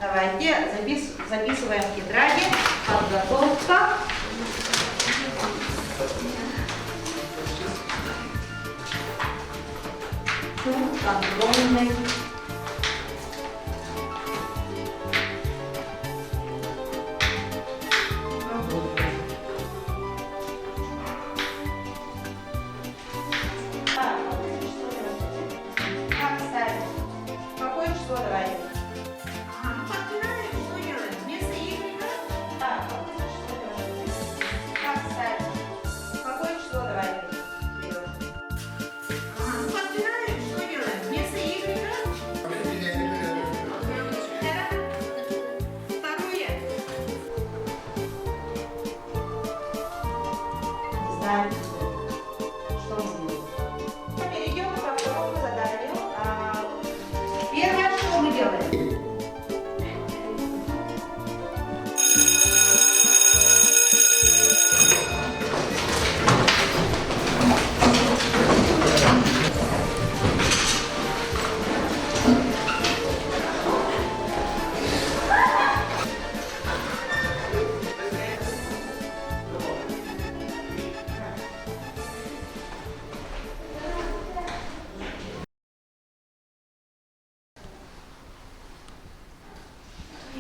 Давайте записываем в тетради. Подготовка. Контрольной. Что мы делаем? Перейдем ко второму заданию. Первое, что мы делаем?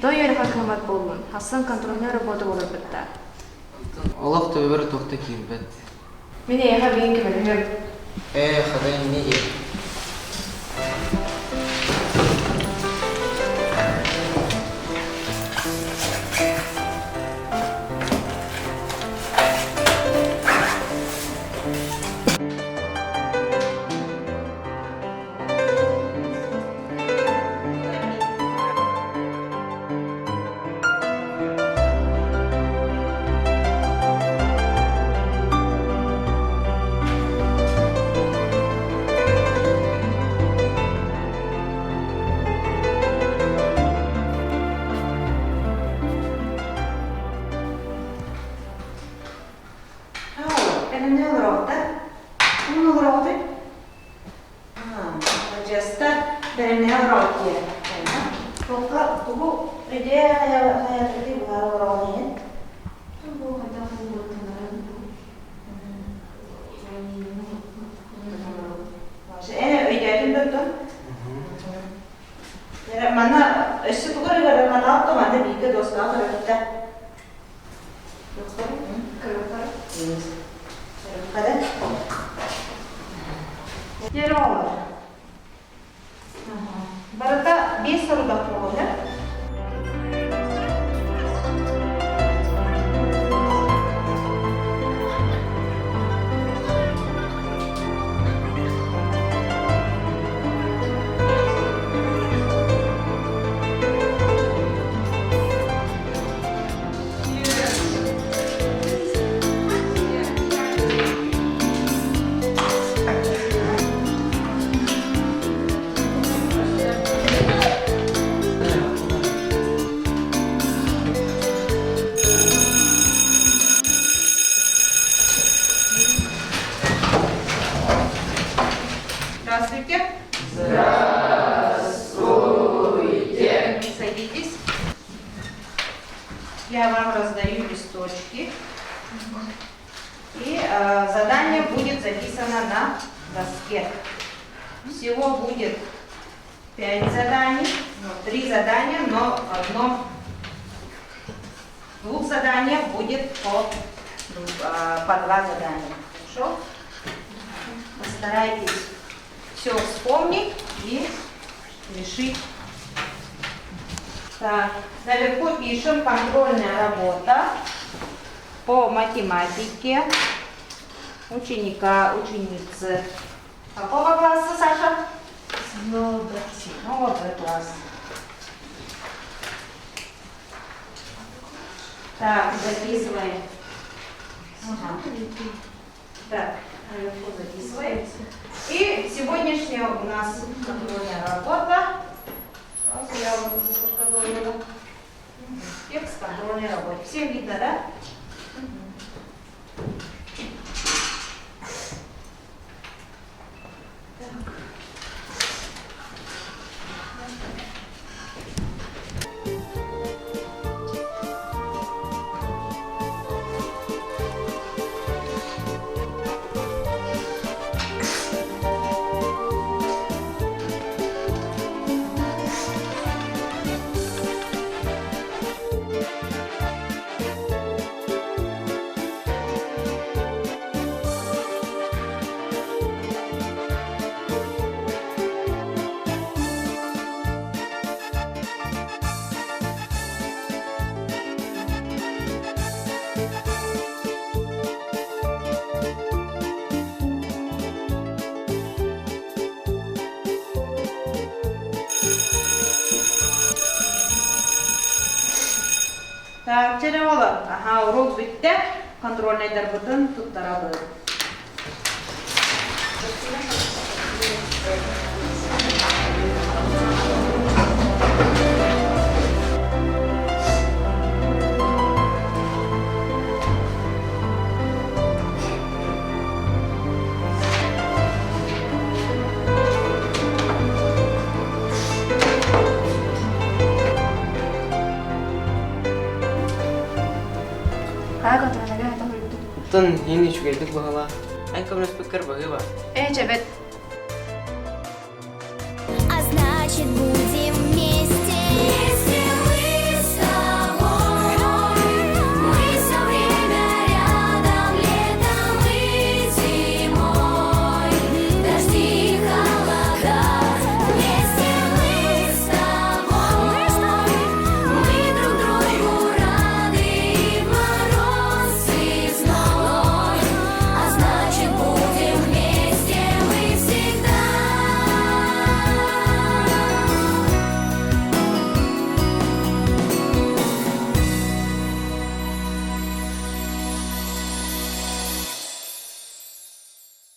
Доер хакимат болдун. Хасан контрольная работа болуп бетти. Олох төбөр тохта кийбет. Мен яха бийин кемелем. Хадай не е. Mana eşit olur ya mana yaptım anne bir de dostlar tarafta. Dostlar? Kırıklar. Kırıklar. Yeri olur. Barada bir soru da olur. Здравствуйте. Здравствуйте. Садитесь. Я вам раздаю листочки. И задание будет записано на доске. Всего будет 5 заданий, 3 задания, но в двух заданиях будет по 2 задания. Хорошо? Постарайтесь все вспомнить и решить. Так, наверху пишем контрольная работа по математике ученицы. Какого класса, Саша? 7 класс. Так, записываем. Ага. Так, наверху записываем. И сегодняшняя у нас контрольная работа. Сейчас я вам подготовила текст контрольной работы. Всем видно, да? Так. Так, çene ola. Aha, urok bitti. Kontrolneyler butun tuttaradı. Kaya kontrolnya gak tahu itu. Tun ini juga itu bahwa. Ay, kamu speaker bagaimana? Cebet,